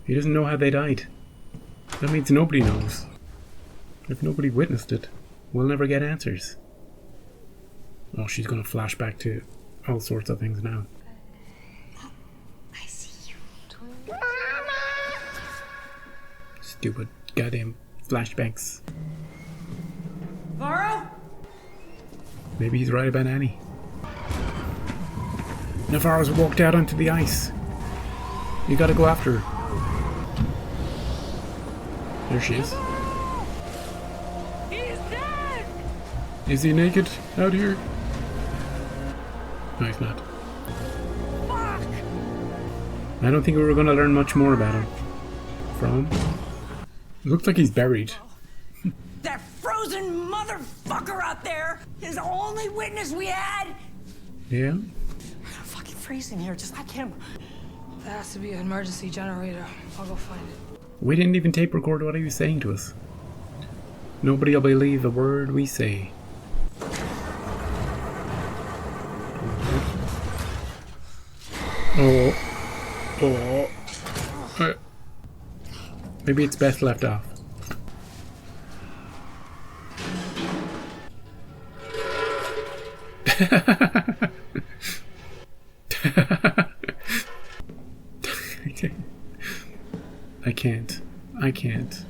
He doesn't know how they died. That means nobody knows. If nobody witnessed it, we'll never get answers. Oh, she's gonna flash back to all sorts of things now. I see you. Stupid goddamn flashbacks. Navarro? Maybe he's right about Annie. Navarro's walked out onto the ice. You gotta go after her. There she is. He's dead! Is he naked out here? No, he's not. Fuck! I don't think we were gonna learn much more about him. From? It looks like he's buried. That frozen motherfucker out there is the only witness we had! Yeah? I'm fucking freezing here, just like him. There has to be an emergency generator. I'll go find it. We didn't even tape record what he was saying to us. Nobody will believe a word we say. Oh. Oh. Maybe it's best left off. I can't.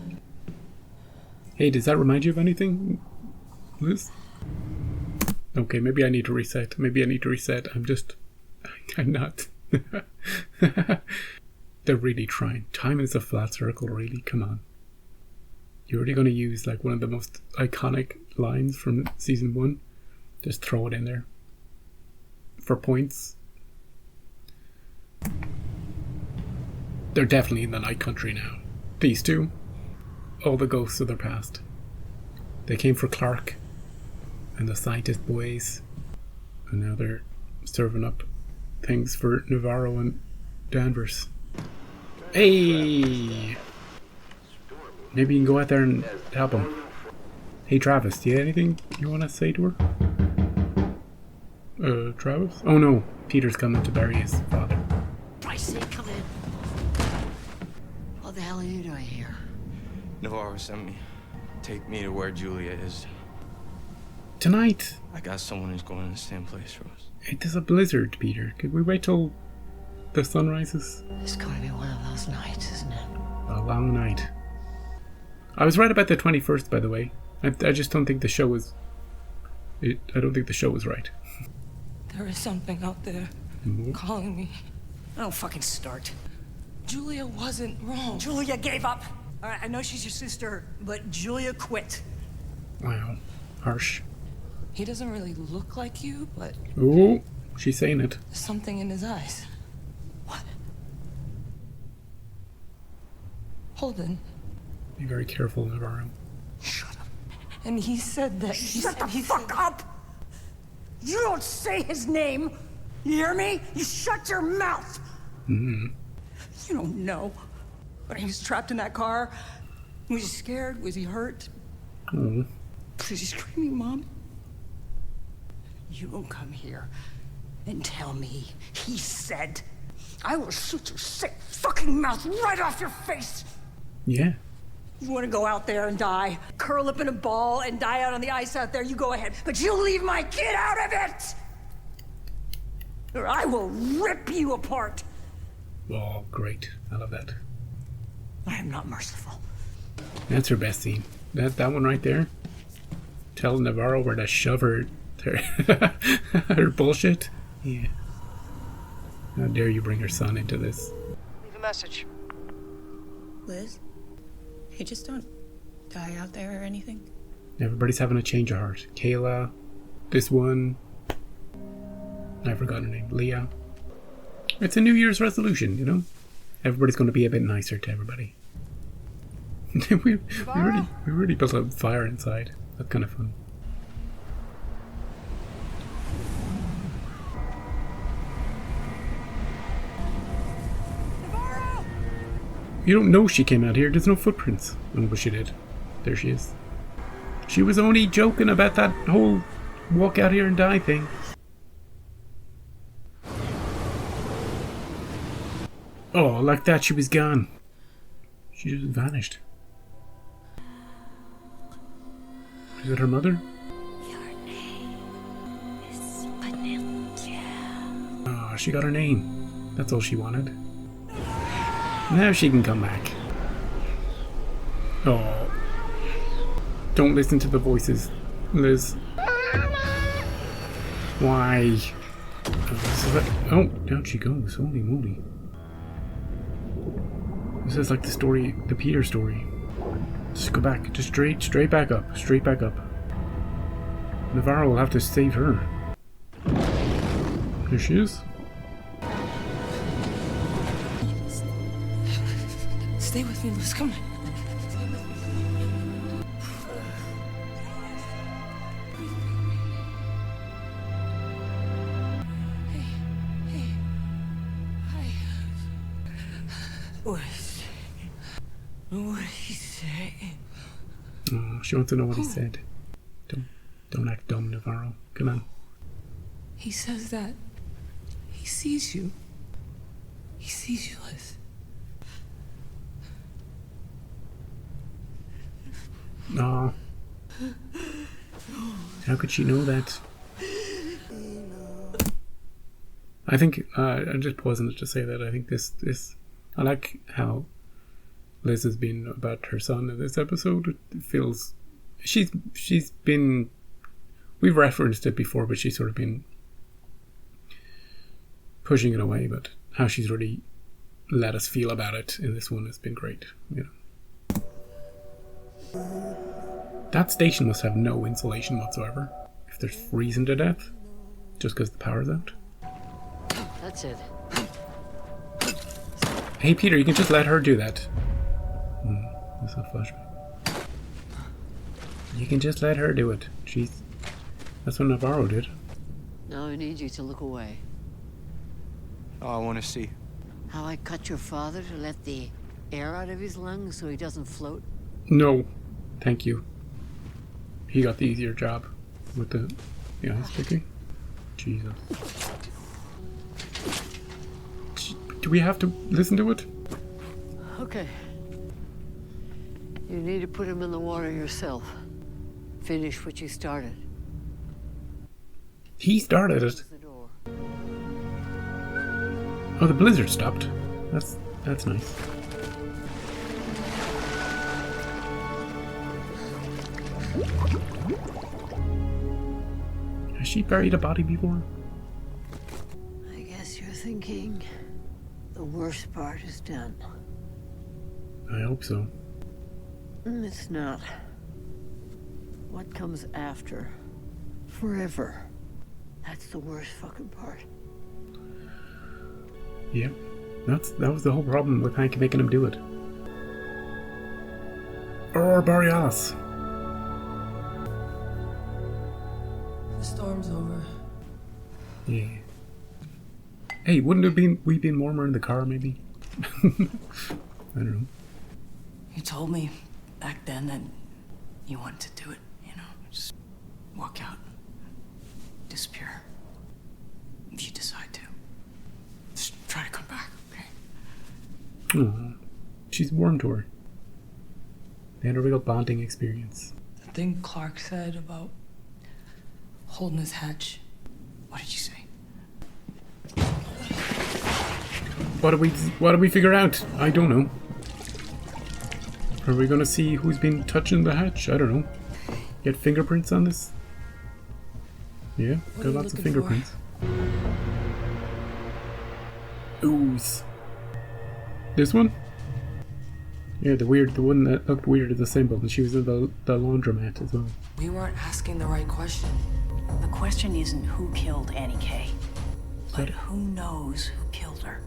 Hey, does that remind you of anything, Liz? Okay, maybe I need to reset. I'm not. They're really trying. Time is a flat circle, really. Come on. You're already going to use like one of the most iconic lines from season 1. Just throw it in there. For points. They're definitely in the Night Country now. These two. All the ghosts of their past. They came for Clark and the scientist boys. And now they're serving up things for Navarro and Danvers. Hey! Maybe you can go out there and help him. Hey Travis, do you have anything you want to say to her? Travis? Oh no, Peter's coming to bury his father. Christ's sake, come in. What the hell are you doing here? Navarro sent me. Take me to where Julia is. Tonight! I got someone who's going to the same place for us. It is a blizzard, Peter. Could we wait till the sun rises? It's going to be one of those nights, isn't it? A long night. I was right about the 21st, by the way. I just don't think the show was... I don't think the show was right. There is something out there calling me. Don't fucking start. Julia wasn't wrong. Julia gave up. All right, I know she's your sister, but Julia quit. Wow. Harsh. He doesn't really look like you, but Oh, she's saying it. there's something in his eyes. What? Holden. Be very careful, Navarro. Shut up. And he said that... Shut the fuck up! You don't say his name! You hear me? You shut your mouth! You don't know. When he was trapped in that car, was he scared? Was he hurt? Oh. Was he screaming, Mom? You don't come here and tell me he said, I will shoot your sick fucking mouth right off your face! Yeah. You want to go out there and die, curl up in a ball and die out on the ice out there, you go ahead. But you leave my kid out of it! Or I will rip you apart. Oh, great. I love that. I am not merciful. That's her best scene. That one right there. Tell Navarro where to shove her her bullshit. Yeah. How dare you bring her son into this? Leave a message. Liz? Hey, just don't die out there or anything. Everybody's having a change of heart. Kayla, this one, I forgot her name, Leah. It's a New Year's resolution, you know? Everybody's going to be a bit nicer to everybody. we really built a fire inside. That's kind of fun. Navarro! You don't know she came out here. There's no footprints. Oh, but she did. There she is. She was only joking about that whole walk out here and die thing. Oh, like that she was gone. She just vanished. Is it her mother? Your name is Paniltia. Ah, she got her name. That's all she wanted. Now she can come back. Oh. Don't listen to the voices, Liz. Why? Oh, down she goes. Holy moly. This is like the story, the Peter story. Just go back. Just straight back up. Straight back up. Navarro will have to save her. Here she is. Stay with me, Liz. Come on. What he said? Oh, she wants to know what he said. Don't act dumb, Navarro. Come on. He says that he sees you. He sees you, Liz. No. How could she know that? I think I'm just pausing to say that I think this I like how Liz has been about her son in this episode. It feels she's been, we've referenced it before, but she's sort of been pushing it away. But how she's really let us feel about it in this one has been great. You know, that station must have no insulation whatsoever if they're freezing to death just because the power's out. That's it. Hey Peter, you can just let her do that. That's a flashback. You can just let her do it. That's what Navarro did. Now I need you to look away. Oh, I want to see. How I cut your father to let the air out of his lungs so he doesn't float? No, thank you. He got the easier job with the ice sticking. Jesus. Do we have to listen to it? Okay. You need to put him in the water yourself. Finish what you started. He started it. Close the door. Oh, the blizzard stopped. That's nice. Has she buried a body before? I guess you're thinking the worst part is done. I hope so. It's not. What comes after? Forever. That's the worst fucking part. Yeah, that was the whole problem with Hank making him do it. Aurora Borealis. The storm's over. Yeah. Hey, wouldn't it have we been warmer in the car, maybe? I don't know. You told me back then that you wanted to do it, you know, just walk out, disappear. If you decide to, just try to come back, okay? Aww. She's warm to her. They had a real bonding experience. The thing Clark said about holding his hatch. What did you say? What did we figure out? I don't know. Are we gonna see who's been touching the hatch? I don't know. Get fingerprints on this? Yeah, What got are you lots of looking for? fingerprints. Ooze. This one? Yeah, the one that looked weird as a symbol, and she was in the laundromat as well. We weren't asking the right question. The question isn't who killed Annie Kay, but who knows who killed her.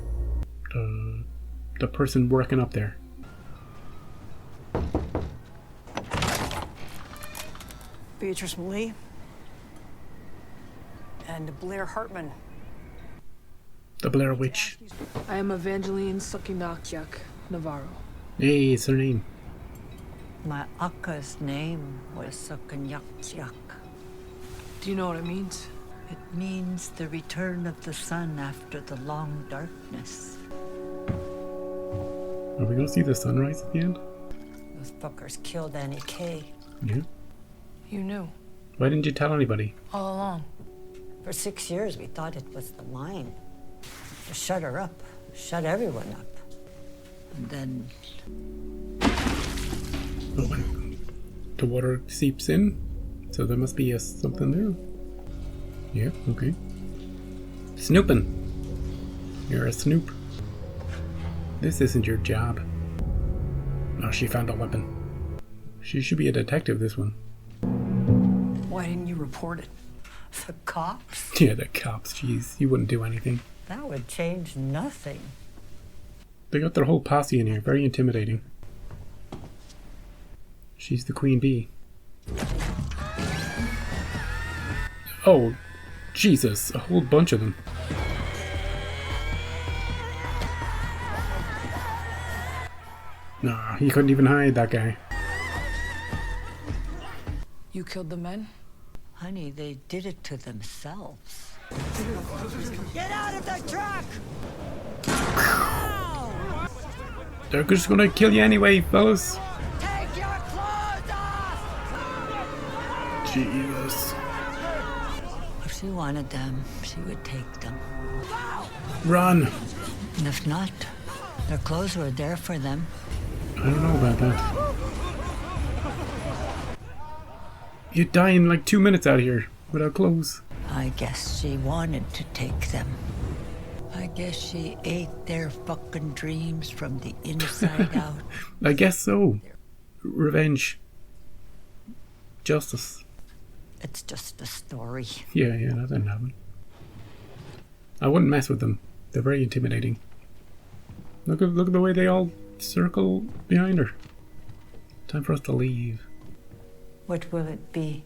The person working up there. Beatrice Lee. And Blair Hartman. The Blair Witch. I am Evangeline Sokinakiak Navarro. Hey, it's her name. My Akka's name was Sokonyakyak. Do you know what it means? It means the return of the sun after the long darkness. Are we gonna see the sunrise at the end? Those fuckers killed Annie Kay. Yeah. You knew Why didn't you tell anybody? all along. For 6 years, we thought it was the mine. To shut her up, shut everyone up. And then Oh, when the water seeps in, so there must be something there. Yeah, okay. Snooping. You're a snoop. This isn't your job. Oh, she found a weapon. She should be a detective, this one. Why didn't you report it? the cops, Yeah, the cops, jeez. You wouldn't do anything. that would change nothing. They got their whole posse in here. Very intimidating. She's the queen bee. Oh, Jesus. A whole bunch of them. Nah, he couldn't even hide, that guy. You killed the men? Honey, they did it to themselves. Get out of the truck! They're just gonna kill you anyway, fellas. Take your clothes off! Jesus. If she wanted them, she would take them. Run. And if not, their clothes were there for them. I don't know about that. You'd die in like 2 minutes out of here without clothes. I guess she wanted to take them. I guess she ate their fucking dreams from the inside out. I guess so. Revenge. Justice. It's just a story. Yeah, that didn't happen. I wouldn't mess with them. They're very intimidating. Look at the way they all circle behind her. Time for us to leave. What will it be?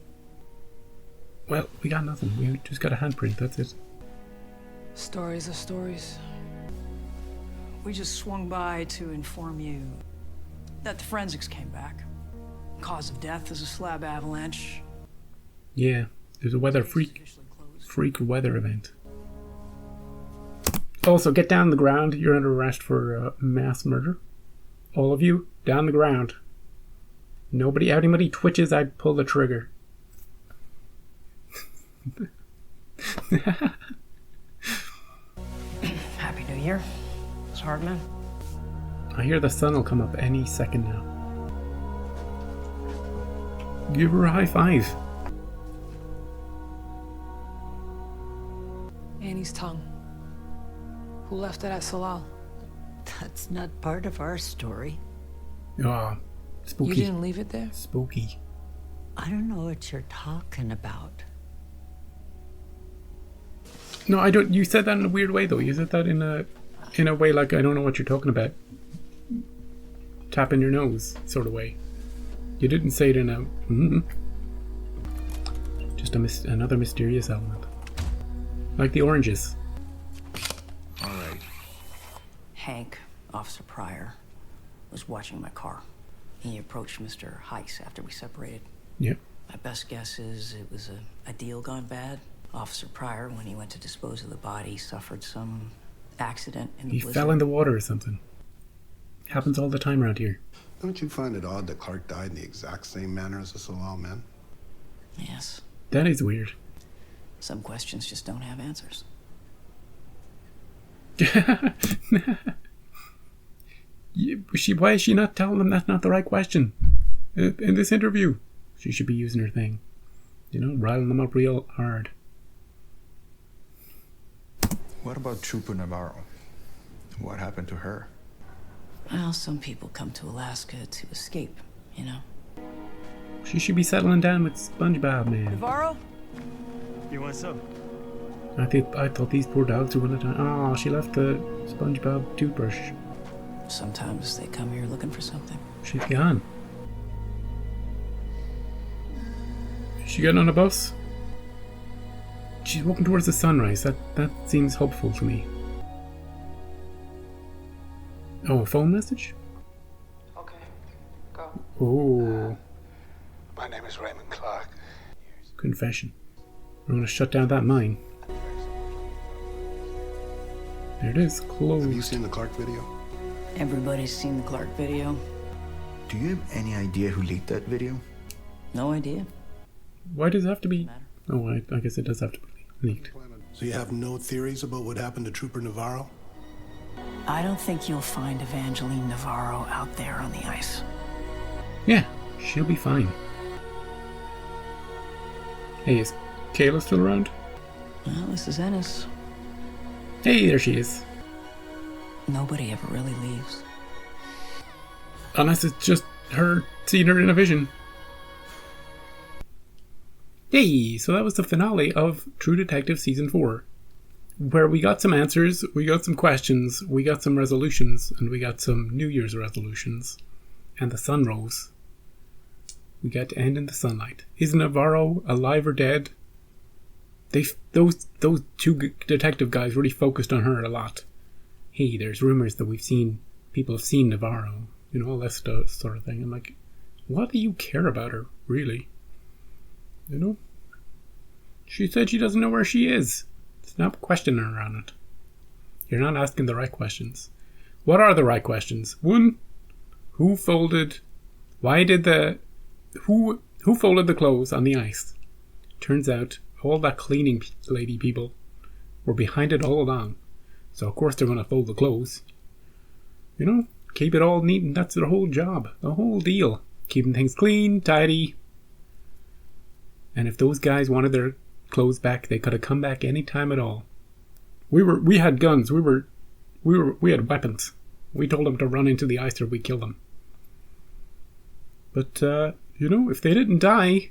Well, we got nothing. We just got a handprint, that's it. Stories are stories. We just swung by to inform you that the forensics came back. Cause of death is a slab avalanche. Yeah, there's a weather Case is freak officially closed. weather event. Also, get down on the ground. You're under arrest for mass murder. All of you, down the ground. Anybody twitches, I pull the trigger. Happy New Year, Miss Hartman. I hear the sun will come up any second now. Give her a high five. Annie's tongue. Who left it at Salal? That's not part of our story. Ah, You spooky. didn't leave it there? Spooky. I don't know what you're talking about. No, I don't. You said that in a weird way, though. You said that in a way like I don't know what you're talking about. Tapping your nose sort of way. You didn't say it in a. Just another mysterious element, like the oranges. All right. Hank, Officer Pryor, was watching my car. He approached Mr. Heiss after we separated. Yep. My best guess is it was a deal gone bad. Officer Pryor, when he went to dispose of the body, suffered some accident in the He blizzard. fell in the water or something. Happens all the time around here. Don't you find it odd that Clark died in the exact same manner as the Salal men? Yes. That is weird. Some questions just don't have answers. Why is she not telling them that's not the right question? In this interview, she should be using her thing. You know, riling them up real hard. What about Trooper Navarro? What happened to her? Well, some people come to Alaska to escape, you know. She should be settling down with SpongeBob, man. Navarro? You want some? I thought these poor dogs were gonna die. Oh, she left the SpongeBob toothbrush. Sometimes they come here looking for something. She's gone. Is she getting on a bus? She's walking towards the sunrise. That seems hopeful to me. Oh, a phone message? Okay, go. Oh, My name is Raymond Clark. confession. We're gonna shut down that mine. There it is, Have you closed. seen the Clark video? Everybody's seen the Clark video. Do you have any idea who leaked that video? No idea. Why does it have to be... Oh, I guess it does have to be leaked. So you have no theories about what happened to Trooper Navarro? I don't think you'll find Evangeline Navarro out there on the ice. Yeah, she'll be fine. Hey, is Kayla still around? Well, this is Ennis. Hey, there she is. Nobody ever really leaves. Unless it's just her seeing her in a vision. Hey, so that was the finale of True Detective Season 4. Where we got some answers, we got some questions, we got some resolutions, and we got some New Year's resolutions. And the sun rose. We got to end in the sunlight. Is Navarro alive or dead? Those two detective guys really focused on her a lot. Hey, there's rumors that people have seen Navarro, you know, all that sort of thing. I'm like, what do you care about her, really? You know? She said she doesn't know where she is. Stop questioning her on it. You're not asking the right questions. What are the right questions? One, who folded the clothes on the ice? Turns out all that cleaning lady people were behind it all along. So of course they're going to fold the clothes. You know, keep it all neat, and that's their whole job, the whole deal. Keeping things clean, tidy. And if those guys wanted their clothes back, they could have come back any time at all. We had guns. We had weapons. We told them to run into the ice or we kill them. But you know, if they didn't die,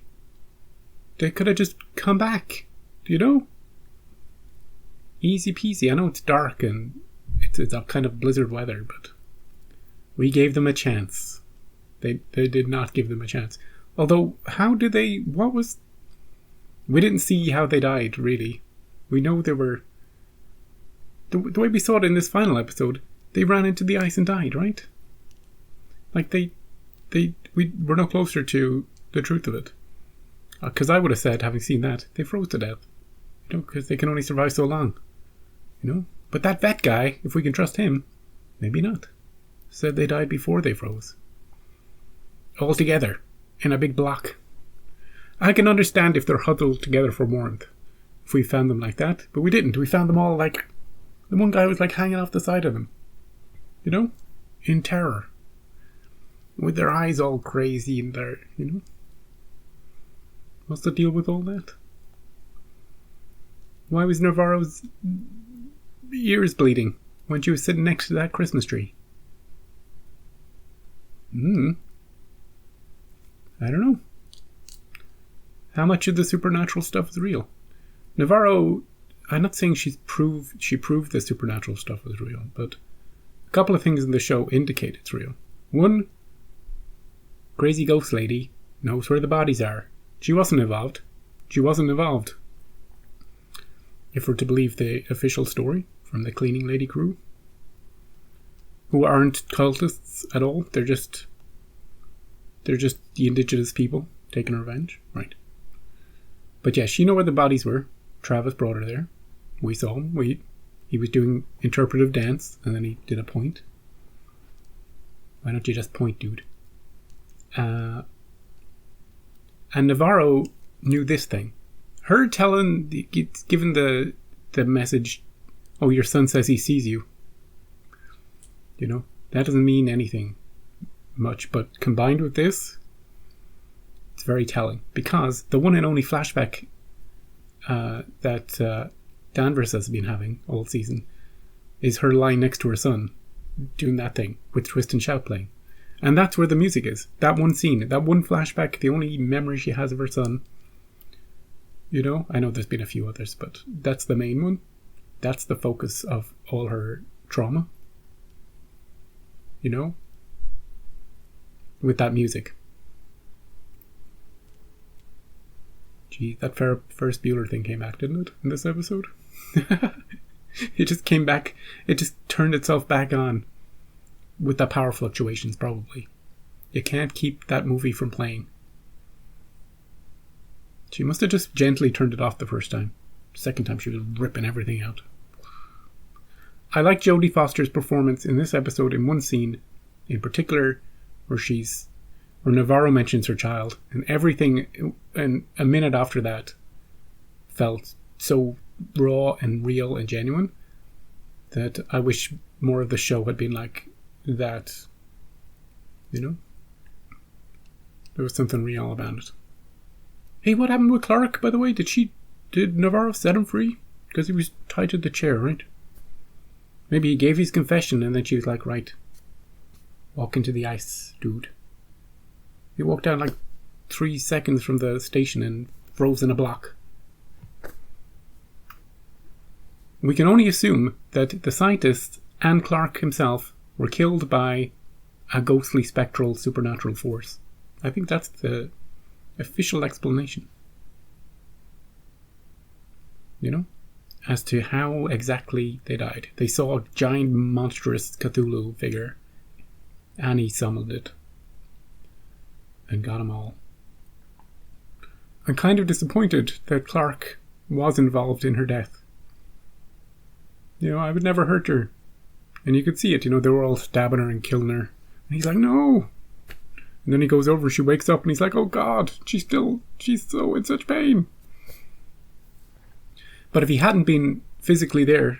they could have just come back. You know, easy peasy. I know it's dark and it's a kind of blizzard weather, but we gave them a chance. They did not give them a chance. Although, how did they? We didn't see how they died, really. We know they were... The way we saw it in this final episode, they ran into the ice and died, right? Like, we were no closer to the truth of it. Because I would have said, having seen that, they froze to death. You know, because they can only survive so long. You know? But that vet guy, if we can trust him, maybe not. Said they died before they froze. All together, in a big block. I can understand if they're huddled together for warmth, if we found them like that, but we didn't. We found them all like... The one guy was like hanging off the side of them. You know? In terror. With their eyes all crazy and their... You know? What's the deal with all that? Why was Navarro's ears bleeding when she was sitting next to that Christmas tree? I don't know. How much of the supernatural stuff is real? Navarro, I'm not saying she proved the supernatural stuff was real, but a couple of things in the show indicate it's real. One, crazy ghost lady knows where the bodies are. She wasn't involved. If we're to believe the official story from the cleaning lady crew, who aren't cultists at all. They're just the indigenous people taking revenge, right? But yeah, she knew where the bodies were. Travis brought her there. We saw him. He was doing interpretive dance, and then he did a point. Why don't you just point, dude? And Navarro knew this thing. Her giving the message, oh, your son says he sees you. You know, that doesn't mean anything much, but combined with this, it's very telling, because the one and only flashback that Danvers has been having all season is her lying next to her son doing that thing with Twist and Shout playing, and that's where the music is. That one scene, that one flashback, the only memory she has of her son. You know, I know there's been a few others, but that's the main one. That's the focus of all her trauma, you know, with that music. Gee, that Ferris Bueller thing came back, didn't it, in this episode? It just came back. It just turned itself back on with the power fluctuations, probably. You can't keep that movie from playing. She must have just gently turned it off the first time. Second time she was ripping everything out. I like Jodie Foster's performance in this episode in one scene in particular where Navarro mentions her child, and everything and a minute after that felt so raw and real and genuine that I wish more of the show had been like that. You know? There was something real about it. Hey, what happened with Clark, by the way? Did Navarro set him free? Because he was tied to the chair, right? Maybe he gave his confession and then she was like, right, walk into the ice, dude. He walked out like 3 seconds from the station and froze in a block. We can only assume that the scientists and Clark himself were killed by a ghostly, spectral, supernatural force. I think that's the official explanation. You know? As to how exactly they died. They saw a giant, monstrous Cthulhu figure. Annie summoned it. And got them all. I'm kind of disappointed that Clark was involved in her death. You know, I would never hurt her. And you could see it, you know, they were all stabbing her and killing her. And he's like, no! And then he goes over, she wakes up and he's like, oh God, she's so in such pain. But if he hadn't been physically there,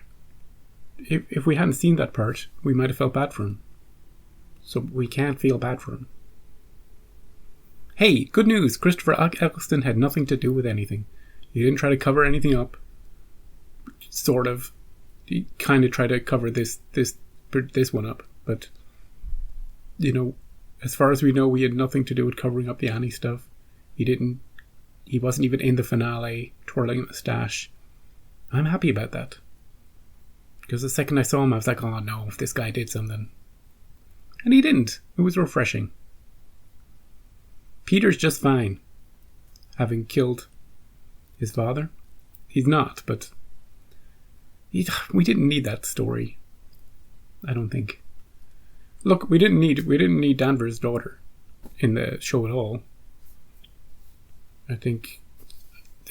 if we hadn't seen that part, we might have felt bad for him. So we can't feel bad for him. Hey, good news, Christopher Eccleston had nothing to do with anything. He didn't try to cover anything up. Sort of. He kind of tried to cover this one up, but you know, as far as we know, he had nothing to do with covering up the Annie stuff. He wasn't even in the finale, twirling a moustache. I'm happy about that. Because the second I saw him, I was like, oh no, if this guy did something. And he didn't. It was refreshing. Peter's just fine, having killed his father. He's not, but we didn't need that story. I don't think. Look, we didn't need Danvers' daughter in the show at all. I think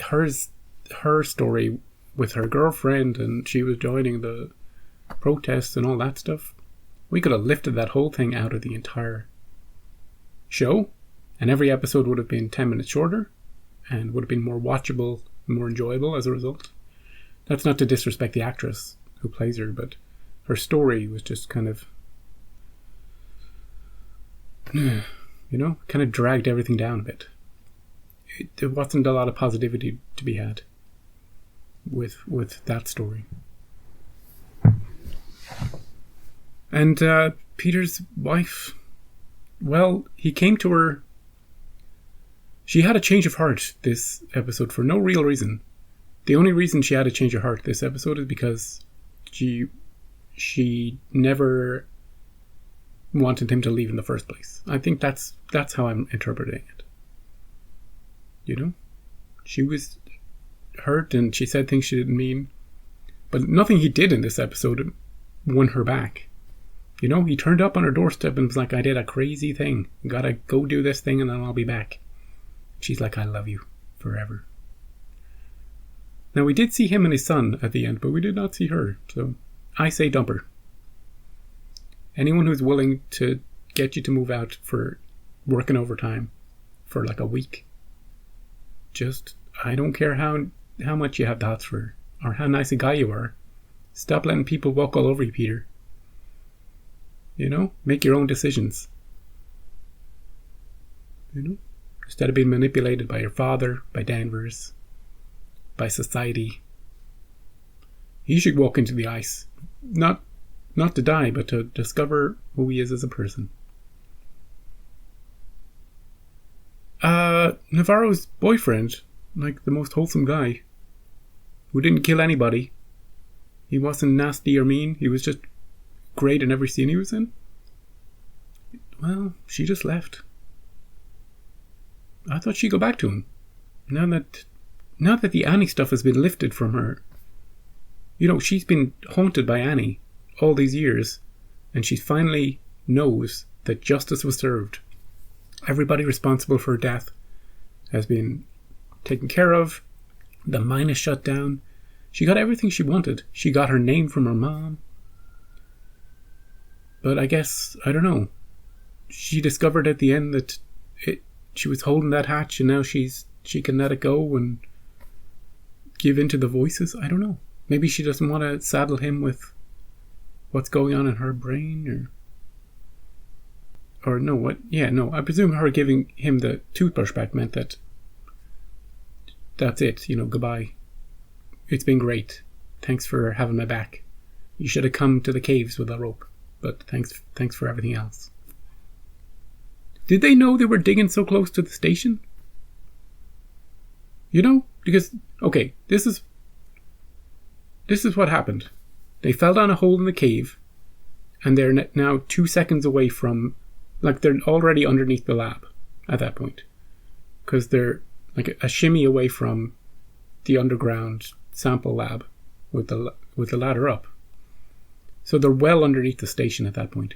her story with her girlfriend, and she was joining the protests and all that stuff. We could have lifted that whole thing out of the entire show, and every episode would have been 10 minutes shorter and would have been more watchable, more enjoyable as a result. That's not to disrespect the actress who plays her, but her story was just kind of, you know, kind of dragged everything down a bit. There wasn't a lot of positivity to be had with that story. And Peter's wife, well, he came to her. She had a change of heart this episode for no real reason. The only reason she had a change of heart this episode is because she never wanted him to leave in the first place. I think that's how I'm interpreting it. You know? She was hurt and she said things she didn't mean. But nothing he did in this episode won her back. You know, he turned up on her doorstep and was like, I did a crazy thing. Gotta go do this thing and then I'll be back. She's like, I love you forever. Now, we did see him and his son at the end, but we did not see her. So I say dump her. Anyone who's willing to get you to move out for working overtime for like a week, just, I don't care how much you have the hots for her or how nice a guy you are. Stop letting people walk all over you, Peter. You know, make your own decisions. You know, instead of being manipulated by your father, by Danvers, by society. He should walk into the ice, not to die, but to discover who he is as a person. Navarro's boyfriend, like the most wholesome guy, who didn't kill anybody. He wasn't nasty or mean. He was just great in every scene he was in. Well, she just left. I thought she'd go back to him. Now that the Annie stuff has been lifted from her. You know, she's been haunted by Annie all these years, and she finally knows that justice was served. Everybody responsible for her death has been taken care of. The mine is shut down. She got everything she wanted. She got her name from her mom. But I guess, I don't know. She discovered at the end that she was holding that hatch, and now she can let it go and give in to the voices. I don't know. Maybe she doesn't want to saddle him with what's going on in her brain, or no, what? Yeah, no. I presume her giving him the toothbrush back meant that that's it. Goodbye. It's been great. Thanks for having my back. You should have come to the caves with a rope, but thanks for everything else. Did they know they were digging so close to the station? Because, okay, this is what happened. They fell down a hole in the cave, and they're now 2 seconds away from, they're already underneath the lab at that point. Because they're like a shimmy away from the underground sample lab with the ladder up. So they're well underneath the station at that point.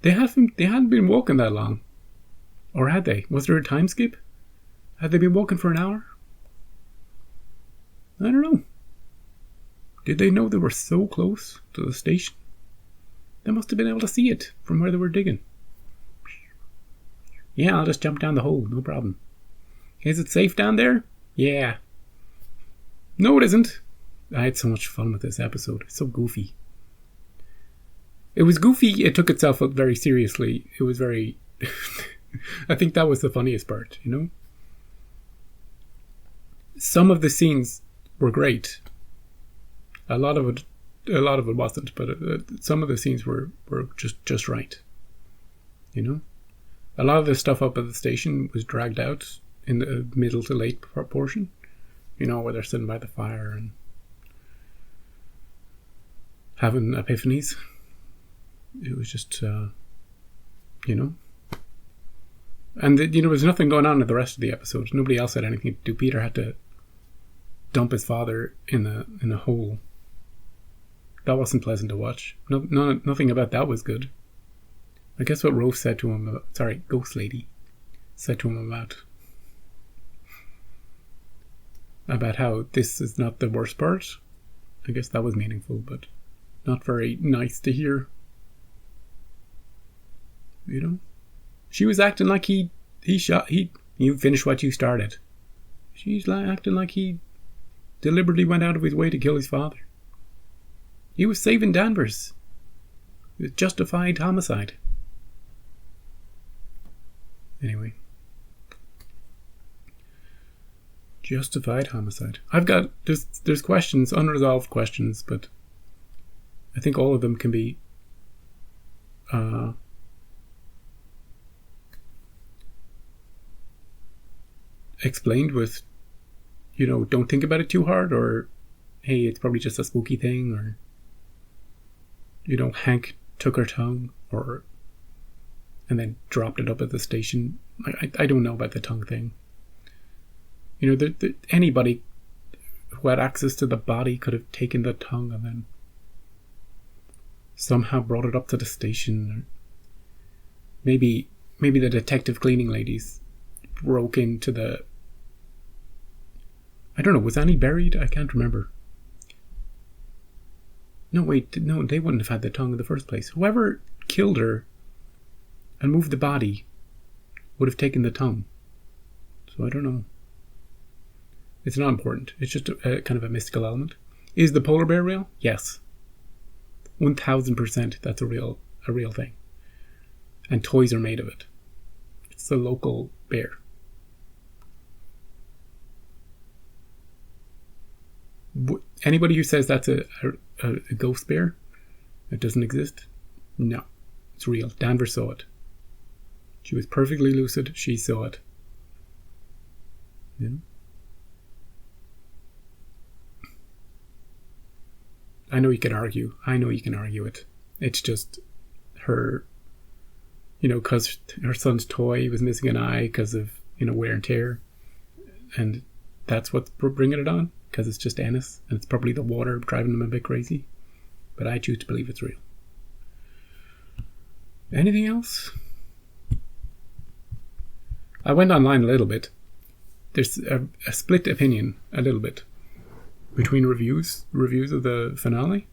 They hadn't been walking that long. Or had they? Was there a time skip? Had they been walking for an hour? I don't know. Did they know they were so close to the station? They must have been able to see it from where they were digging. Yeah, I'll just jump down the hole, no problem. Is it safe down there? Yeah. No, it isn't. I had so much fun with this episode. It's so goofy. It was goofy. It took itself very seriously. It was very... I think that was the funniest part, Some of the scenes were great. A lot of it wasn't, but some of the scenes were just right. A lot of the stuff up at the station was dragged out in the middle to late portion. Where they're sitting by the fire and having epiphanies. It was just, And there was nothing going on in the rest of the episode. Nobody else had anything to do. Peter had to dump his father in a hole. That wasn't pleasant to watch. Nothing about that was good. I guess what Rolf said to him Ghost Lady said to him about how this is not the worst part. I guess that was meaningful, but not very nice to hear. She was acting like you finished what you started. She's acting like he deliberately went out of his way to kill his father. He was saving Danvers. It was justified homicide. Anyway. Justified homicide. There's questions, unresolved questions, but I think all of them can be explained with, don't think about it too hard, or hey, it's probably just a spooky thing, or Hank took her tongue, and then dropped it up at the station. I don't know about the tongue thing. Anybody who had access to the body could have taken the tongue and then somehow brought it up to the station. Or maybe the detective cleaning ladies broke into the... I don't know, was Annie buried? I can't remember. No, wait, no, they wouldn't have had the tongue in the first place. Whoever killed her and moved the body would have taken the tongue. So I don't know. It's not important. It's just a kind of a mystical element. Is the polar bear real? Yes. 1000% that's a real thing. And toys are made of it. It's a local bear. Anybody who says that's a ghost bear, it doesn't exist, no. It's real. Danvers saw it. She was perfectly lucid. She saw it. I know you can argue it. It's just her, because her son's toy was missing an eye because of, wear and tear. And that's what's bringing it on, because it's just Ennis. And it's probably the water driving him a bit crazy. But I choose to believe it's real. Anything else? I went online a little bit. There's a split opinion, a little bit, between reviews of the finale.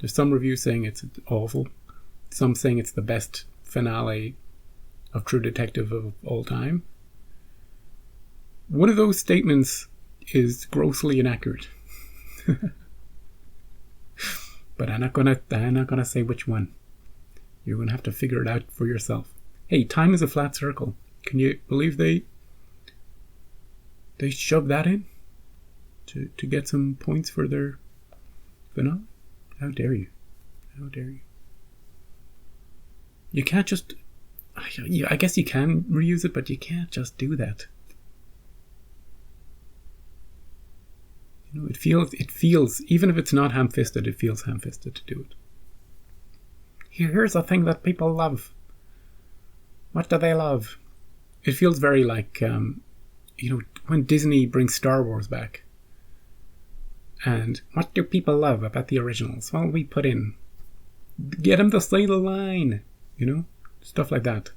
There's some reviews saying it's awful. some saying it's the best finale of True Detective of all time. One of those statements is grossly inaccurate. But I'm not gonna say which one. You're gonna have to figure it out for yourself. Hey, time is a flat circle. Can you believe they shoved that in to get some points for their finale? How dare you? How dare you? You can't just... I guess you can reuse it, but you can't just do that. You know, it feels, even if it's not ham-fisted, it feels ham-fisted to do it. Here's a thing that people love. What do they love? It feels very like, when Disney brings Star Wars back. And what do people love about the originals? Well, we put in, get them to say the line, stuff like that.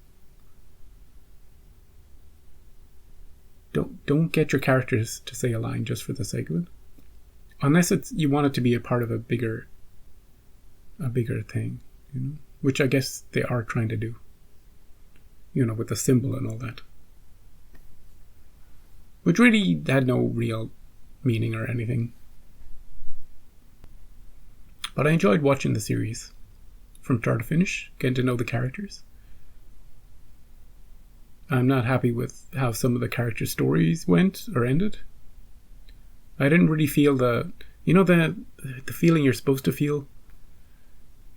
Don't get your characters to say a line just for the sake of it, unless you want it to be a part of a bigger thing, which I guess they are trying to do, with the symbol and all that, which really had no real meaning or anything. But I enjoyed watching the series from start to finish, getting to know the characters. I'm not happy with how some of the character stories went or ended. I didn't really feel the feeling you're supposed to feel.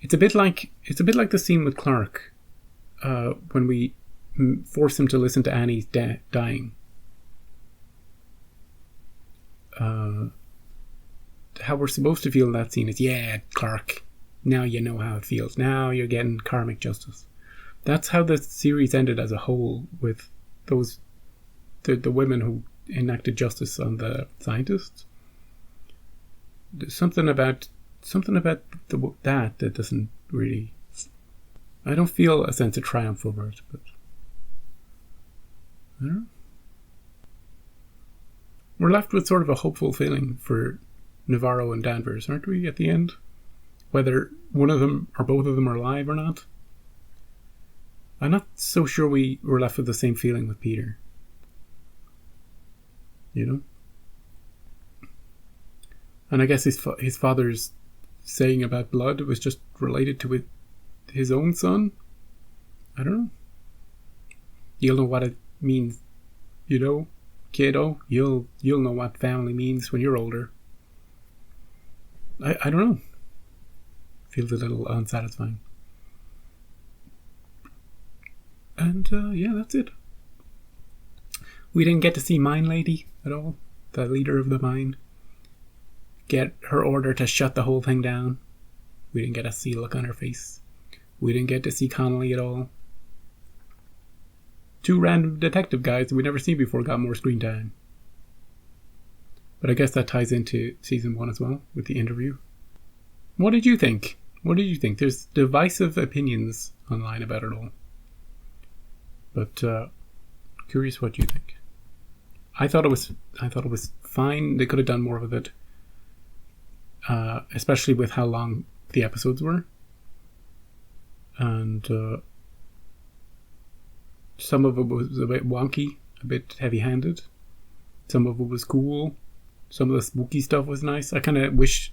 It's a bit like the scene with Clark when we force him to listen to Annie's dying. How we're supposed to feel in that scene is, yeah, Clark, now you know how it feels. Now you're getting karmic justice. That's how the series ended as a whole, with the women who enacted justice on the scientists. There's something about that doesn't really... I don't feel a sense of triumph over it, but I don't know. We're left with sort of a hopeful feeling for Navarro and Danvers, aren't we, at the end? Whether one of them or both of them are alive or not. I'm not so sure we were left with the same feeling with Peter. And I guess his father's saying about blood was just related to his own son. I don't know. You'll know what it means, kiddo. You'll know what family means when you're older. I don't know. Feels a little unsatisfying. And yeah, that's it. We didn't get to see Mine Lady at all, the leader of the mine. Get her order to shut the whole thing down. We didn't get to see a look on her face. We didn't get to see Connolly at all. Two random detective guys that we'd never seen before got more screen time. But I guess that ties into season 1 as well, with the interview. What did you think? There's divisive opinions online about it all. But curious what you think. I thought it was fine. They could have done more of it, especially with how long the episodes were. And some of it was a bit wonky, a bit heavy-handed. Some of it was cool. Some of the spooky stuff was nice. I kind of wish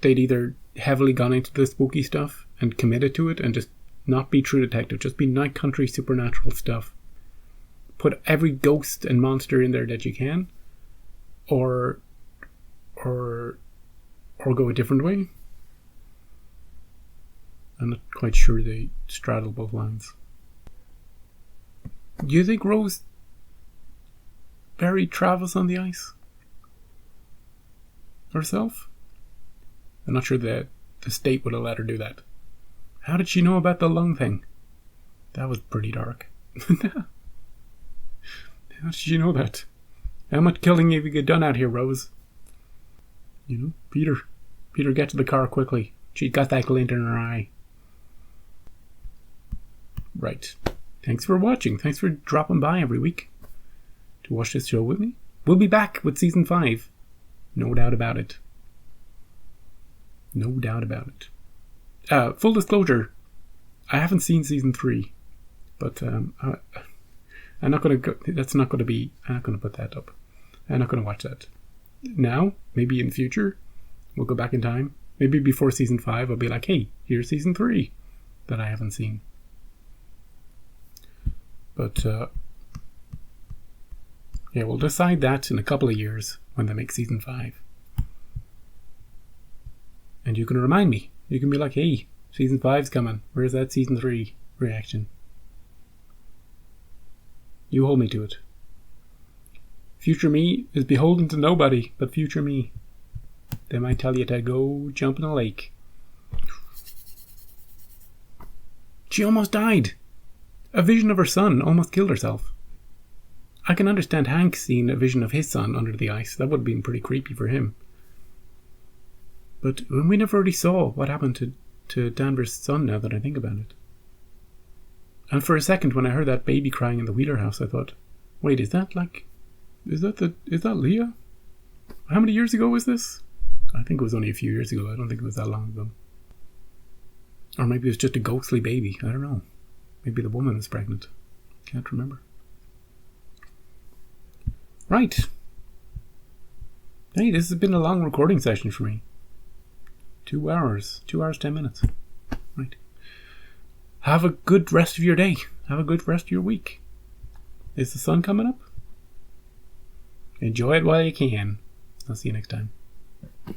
they'd either heavily gone into the spooky stuff and committed to it and just not be True Detective, just be Night Country supernatural stuff. Put every ghost and monster in there that you can, or go a different way. I'm not quite sure they straddle both lines. Do you think Rose buried Travis on the ice herself? I'm not sure that the state would have let her do that. How did she know about the lung thing? That was pretty dark. How did she know that? How much killing have you get done out here, Rose? Peter, get to the car quickly. She's got that glint in her eye. Right. Thanks for watching. Thanks for dropping by every week to watch this show with me. We'll be back with season 5. No doubt about it. No doubt about it. Full disclosure, I haven't seen season 3, but I'm not going to. That's not going to be. I'm not going to put that up. I'm not going to watch that now. Maybe in the future, we'll go back in time. Maybe before season 5, I'll be like, "Hey, here's season 3 that I haven't seen." But yeah, we'll decide that in a couple of years when they make season 5. And you can remind me. You can be like, "Hey, season 5's coming. Where's that season 3 reaction?" You hold me to it. Future me is beholden to nobody but future me. They might tell you to go jump in a lake. She almost died. A vision of her son almost killed herself. I can understand Hank seeing a vision of his son under the ice. That would have been pretty creepy for him. But we never really saw what happened to Danvers' son, now that I think about it. And for a second, when I heard that baby crying in the Wheeler house, I thought, wait, is that Leah? How many years ago was this? I think it was only a few years ago. I don't think it was that long ago. Or maybe it was just a ghostly baby. I don't know. Maybe the woman was pregnant. Can't remember. Right. Hey, this has been a long recording session for me. 2 hours. 2 hours, 10 minutes. Right. Have a good rest of your day. Have a good rest of your week. Is the sun coming up? Enjoy it while you can. I'll see you next time.